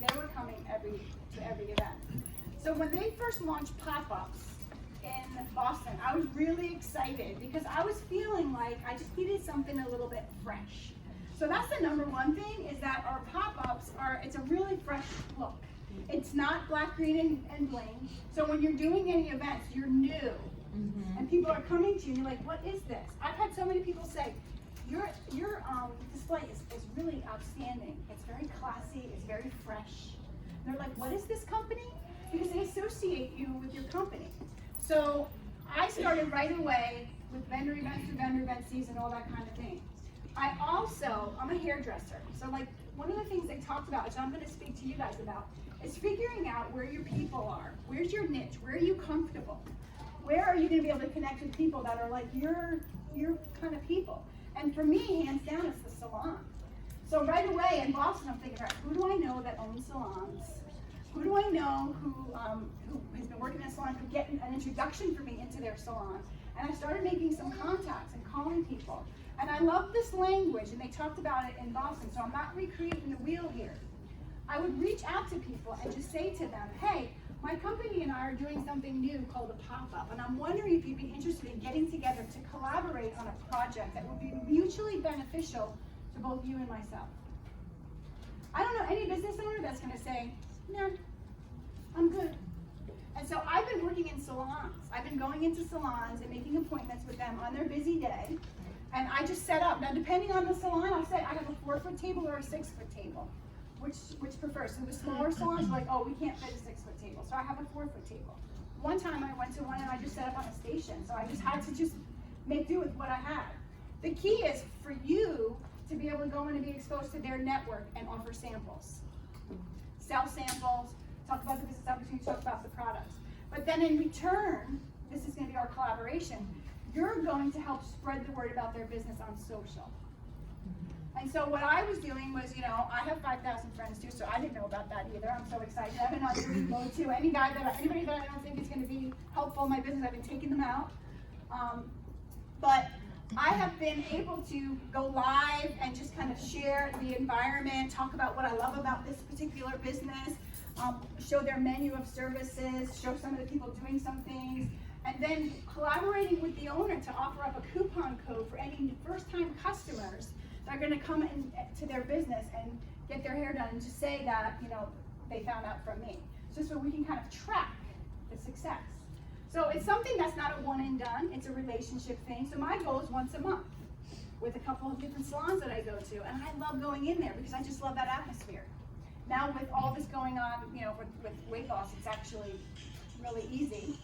they were coming to every event. So when they first launched pop-ups in Boston, I was really excited because I was feeling like I just needed something a little bit fresh. So that's the number one thing, is that our pop-ups it's a really fresh look. It's not black, green, and bling. So when you're doing any events, you're new. And people are coming to you and you're like, what is this? I've had so many people say, your display is really outstanding. It's very classy, it's very fresh. They're like, what is this company? Because they associate you with your company. So I started right away with vendor events through vendor event season, all that kind of thing. I'm a hairdresser. So like one of the things they talked about, which I'm gonna speak to you guys about, is figuring out where your people are. Where's your niche? Where are you comfortable? Where are you gonna be able to connect with people that are like your kind of people? And for me, hands down, it's the salon. So right away in Boston, I'm thinking, right, who do I know that owns salons? Who do I know who has been working in a salon, could get an introduction for me into their salon? And I started making some contacts and calling people. And I love this language, and they talked about it in Boston, so I'm not recreating the wheel here. I would reach out to people and just say to them, hey, my company and I are doing something new called a pop-up, and I'm wondering if you'd be interested in getting together to collaborate on a project that would be mutually beneficial to both you and myself. I don't know any business owner that's gonna say, no, I'm good. And so I've been working in salons. I've been going into salons and making appointments with them on their busy day, and I just set up. Now, depending on the salon, I'll say I have a 4-foot table or a 6-foot table. Which prefers? So the smaller salons are like, oh, we can't fit a 6-foot table, so I have a 4-foot table. One time I went to one and I just set up on a station, so I just had to just make do with what I had. The key is for you to be able to go in and be exposed to their network and offer samples. Sell samples, talk about the business opportunity, talk about the products. But then in return, this is going to be our collaboration, you're going to help spread the word about their business on social. And so what I was doing was, I have 5,000 friends too, so I didn't know about that either. I'm so excited. I've been on Reload too. Anybody that I don't think is going to be helpful in my business, I've been taking them out. But I have been able to go live and just kind of share the environment, talk about what I love about this particular business, show their menu of services, show some of the people doing some things, and then collaborating with the owner to offer up a coupon code for any first-time customers that are going to come into their business and get their hair done and just say that, they found out from me. So we can kind of track the success. So it's something that's not a one and done, it's a relationship thing. So my goal is once a month with a couple of different salons that I go to, and I love going in there because I just love that atmosphere. Now with all this going on, with weight loss, it's actually really easy.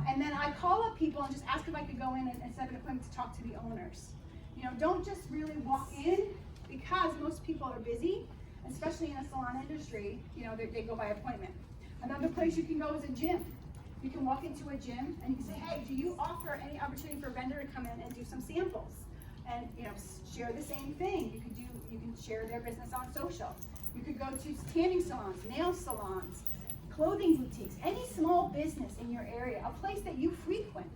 And then I call up people and just ask if I could go in and set an appointment to talk to the owners. Don't just really walk in, because most people are busy, especially in the salon industry, they go by appointment. Another place you can go is a gym. You can walk into a gym and you can say, hey, do you offer any opportunity for a vendor to come in and do some samples? And share the same thing. You can share their business on social. You could go to tanning salons, nail salons, clothing boutiques, any small business in your area, a place that you frequent.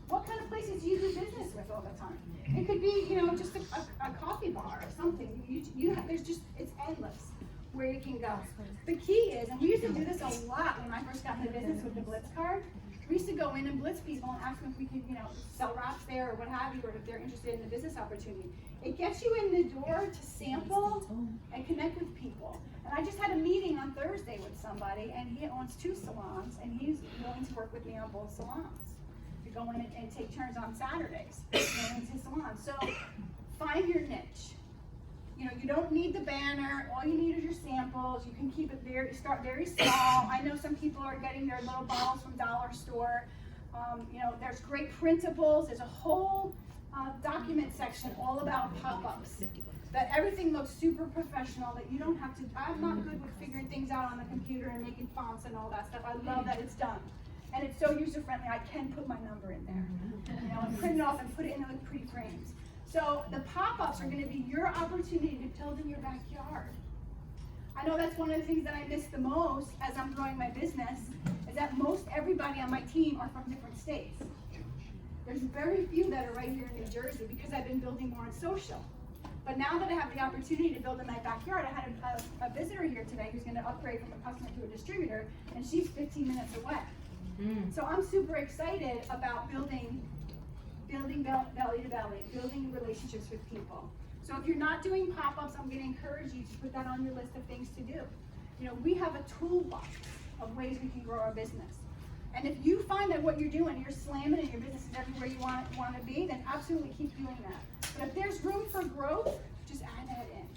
What kind of places do you do business with all the time? It could be, just a coffee bar or something. It's endless where you can go. The key is, and we used to do this a lot when I first got into business with the Blitz card. We used to go in and blitz people and ask them if we could, sell wraps there or what have you, or if they're interested in the business opportunity. It gets you in the door to sample and connect with people. And I just had a meeting on Thursday with somebody, and he owns 2 salons, and he's willing to work with me on both salons. To go in and take turns on Saturdays going into his salon. So find your niche. You don't need the banner. All you need is your samples. You can keep it start very small. I know some people are getting their little bottles from dollar store. There's great printables. There's a whole document section all about pop-ups. That everything looks super professional, that you don't have to, I'm not good with figuring things out on the computer and making fonts and all that stuff. I love that it's done. And it's so user-friendly, I can put my number in there. And print it off and put it in with pretty frames. So the pop-ups are going to be your opportunity to build in your backyard. I know that's one of the things that I miss the most as I'm growing my business, is that most everybody on my team are from different states. There's very few that are right here in New Jersey because I've been building more on social. But now that I have the opportunity to build in my backyard, I had a visitor here today who's gonna upgrade from a customer to a distributor, and she's 15 minutes away. So I'm super excited about building belly to belly, building relationships with people. So if you're not doing pop-ups, I'm gonna encourage you to put that on your list of things to do. You know, we have a toolbox of ways we can grow our business. And if you find that what you're doing, you're slamming and your business is everywhere you want to be, then absolutely keep doing that. But if there's room for growth, just add that in.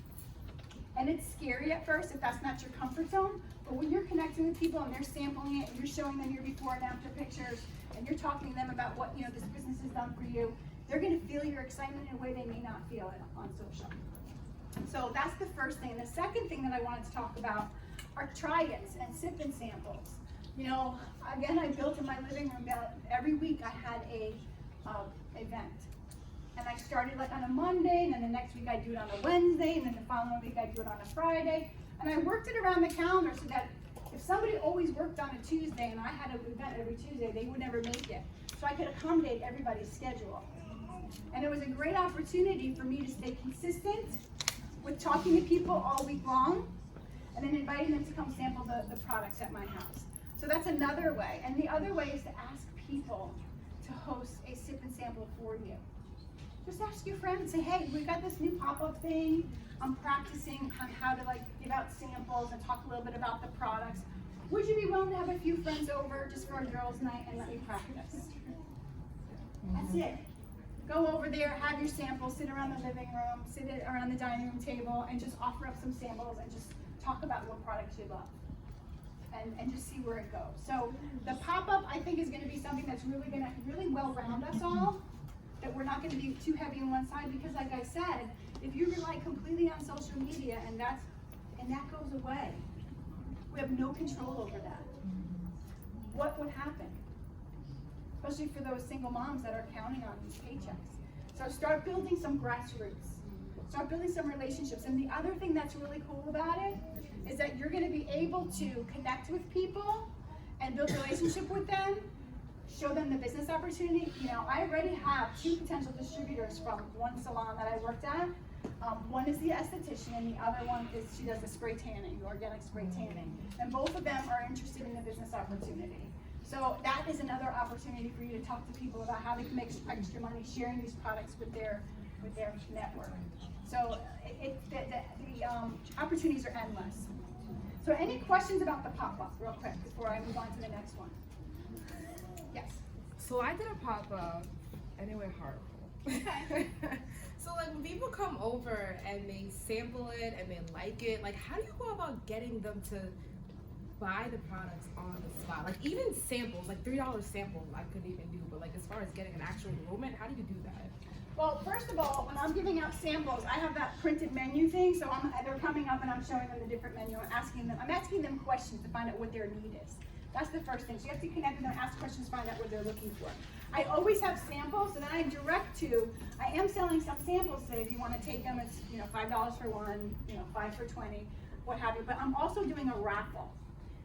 And it's scary at first if that's not your comfort zone, but when you're connecting with people and they're sampling it, and you're showing them your before and after pictures, and you're talking to them about what this business has done for you, they're going to feel your excitement in a way they may not feel it on social. So that's the first thing. And the second thing that I wanted to talk about are try-ins and sip-in samples. Again, I built in my living room that every week I had a event. And I started like on a Monday, and then the next week I'd do it on a Wednesday, and then the following week I'd do it on a Friday. And I worked it around the calendar so that if somebody always worked on a Tuesday and I had an event every Tuesday, they would never make it. So I could accommodate everybody's schedule. And it was a great opportunity for me to stay consistent with talking to people all week long, and then inviting them to come sample the products at my house. So that's another way. And the other way is to ask people to host a sip and sample for you. Just ask your friends, say, hey, we got this new pop-up thing. I'm practicing on how to give out samples and talk a little bit about the products. Would you be willing to have a few friends over just for a girls' night and let me practice? That's it. Go over there, have your samples, sit around the living room, sit around the dining room table, and just offer up some samples and just talk about what products you love. And just see where it goes. So the pop-up, I think, is going to be something that's really going to really well round us all, that we're not going to be too heavy on one side, because like I said, if you rely completely on social media and that goes away, we have no control over that. What would happen? Especially for those single moms that are counting on these paychecks. So start building some grassroots. Start building some relationships. And the other thing that's really cool about it is that you're going to be able to connect with people and build a relationship with them, show them the business opportunity. I already have 2 potential distributors from one salon that I worked at. One is the esthetician, and the other one is she does the spray tanning, the organic spray tanning. And both of them are interested in the business opportunity. So that is another opportunity for you to talk to people about how they can make extra money sharing these products with their network. So the opportunities are endless. So any questions about the pop-up real quick before I move on to the next one? Yes. So I did a pop-up and it went horrible. Okay. So when people come over and they sample it and they like it, how do you go about getting them to buy the products on the spot? Even samples, $3 samples I couldn't even do, but as far as getting an actual enrollment, how do you do that? Well, first of all, when I'm giving out samples, I have that printed menu thing, so they're coming up and I'm showing them the different menu. I'm asking them questions to find out what their need is. That's the first thing. So you have to connect with them, ask questions, find out what they're looking for. I always have samples, and then I direct to, I am selling some samples today. If you want to take them, it's $5 for one, 5 for 20, what have you. But I'm also doing a raffle.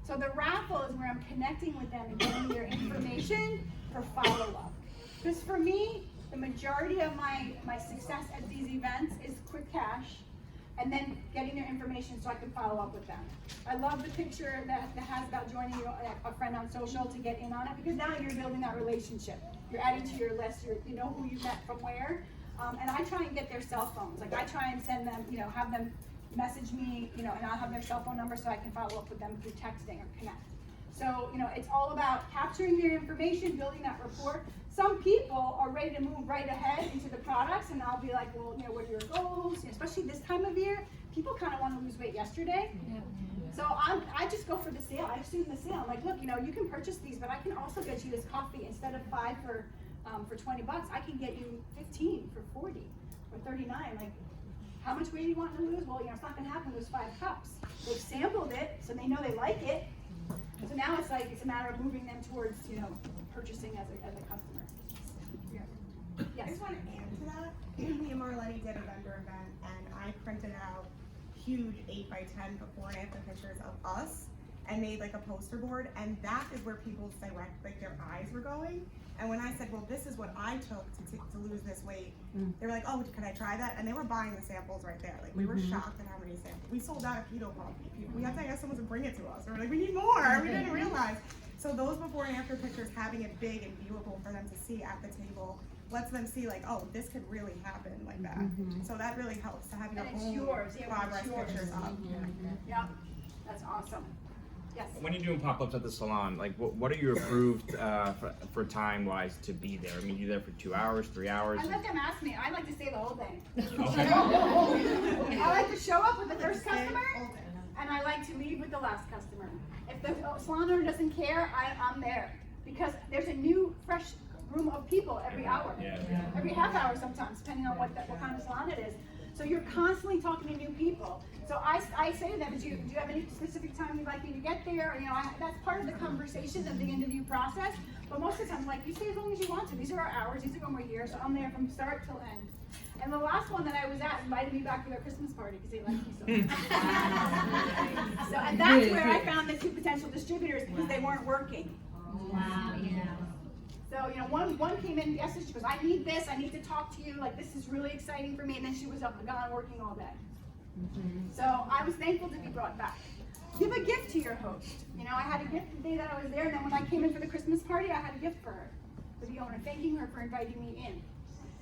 So the raffle is where I'm connecting with them and getting their information for follow-up. Because for me, the majority of my success at these events is quick cash, and then getting their information so I can follow up with them. I love the picture that has about joining a friend on social to get in on it, because now you're building that relationship. You're adding to your list, you know who you met from where, and I try and get their cell phones. I try and send them, have them message me, and I'll have their cell phone number so I can follow up with them through texting or connect. So, it's all about capturing their information, building that rapport. Some people are ready to move right ahead into the products, and I'll be like, well, what are your goals? Especially this time of year, people kind of want to lose weight yesterday. Yeah. So I just go for the sale. I assume the sale. I'm like, look, you can purchase these, but I can also get you this coffee instead of 5 for $20. I can get you 15 for 40 or 39. How much weight do you want to lose? Well, it's not going to happen with 5 cups. They've sampled it, so they know they like it. So now it's a matter of moving them towards, purchasing as a customer. Yeah. Yes. I just want to add to that. Me and Marlene did a vendor event, and I printed out huge 8x10 before and after pictures of us and made like a poster board, and that is where people's their eyes were going. And when I said, well, this is what I took to lose this weight, they were like, oh, could I try that? And they were buying the samples right there. Like, we were shocked at how many samples. We sold out of keto coffee. We had to ask someone to bring it to us. We were like, we need more. We didn't realize. So those before and after pictures, having it big and viewable for them to see at the table, lets them see like, oh, this could really happen like that. So that really helps to have your And it's own yours. Yeah, progress it's yours. pictures up. Yeah, that's awesome. Yes. When you're doing pop-ups at the salon, like what are you approved for time-wise to be there? I mean, you're there for 2 hours, 3 hours? I let them ask me. I like to stay the whole day. Okay. I like to show up with the first customer, and I like to leave with the last customer. If the salon owner doesn't care, I'm there. Because there's a new, fresh room of people every hour. Yeah. Every half hour sometimes, depending on what kind of salon it is. So you're constantly talking to new people. So I say to them, do you have any specific time you'd like me to get there? You know, that's part of the conversation of the interview process. But most of the time, like, you stay as long as you want to. These are our hours. These are when we're here. So I'm there from start till end. And the last one that I was at invited me back to their Christmas party because they liked me so much. And that's where I found the two potential distributors because they weren't working. Wow, yeah. So, you know, one came in yesterday, she goes, I need this, I need to talk to you, like, this is really exciting for me, and then she was up and gone working all day. So I was thankful to be brought back. Give a gift to your host. You know, I had a gift the day that I was there, and then when I came in for the Christmas party, I had a gift for her, for the owner, thanking her for inviting me in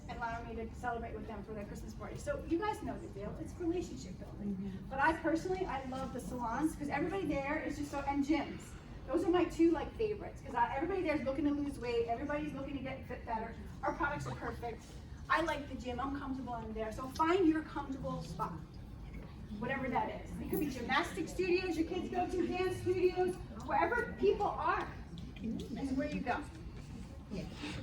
and allowing me to celebrate with them for their Christmas party. So you guys know the deal, it's relationship building. But I personally, I love the salons, because everybody there is just so, and gyms. Those are my two like favorites, because everybody there is looking to lose weight, everybody's looking to get fit better. Our products are perfect. I like the gym, I'm comfortable in there. So find your comfortable spot, whatever that is. It could be gymnastic studios your kids go to, dance studios, wherever people are is where you go.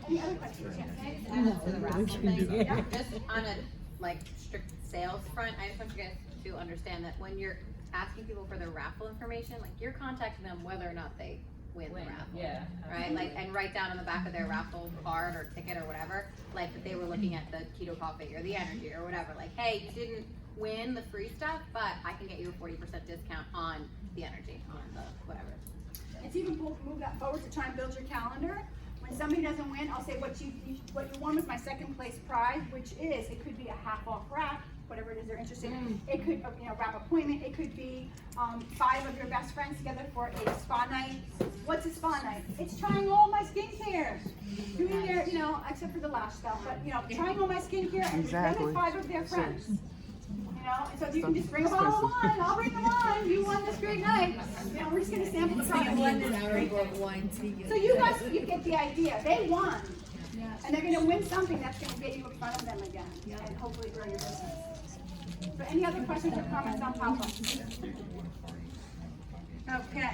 Any other questions? Yes. Can I just add up to the raffle thing? Yeah. Just on a like strict sales front, I just want you guys to understand that when you're asking people for their raffle information, like you're contacting them whether or not they win the raffle. Yeah. Right? Like, and write down on the back of their raffle card or ticket or whatever, like that they were looking at the keto coffee or the energy or whatever. Like, hey, you didn't win the free stuff, but I can get you a 40% discount on the energy, on the whatever. It's even cool to move that forward to try and build your calendar. When somebody doesn't win, I'll say what you won was my second place prize, which is, it could be a half off wrap, whatever it is they're interested in. It could, you know, wrap appointment. It could be 5 of your best friends together for a spa night. What's a spa night? It's trying all my skincare, doing their, you know, except for the lash stuff, but you know, trying all my skincare and then 5 of their friends. You know, and so if you can just bring a bottle of wine, I'll bring the wine. You won this great night. You know, we're just gonna sample the product. So you guys, you get the idea. They won, and they're gonna win something that's gonna get you in front of them again, and hopefully grow your business. So any other questions or comments on pop-ups? Okay.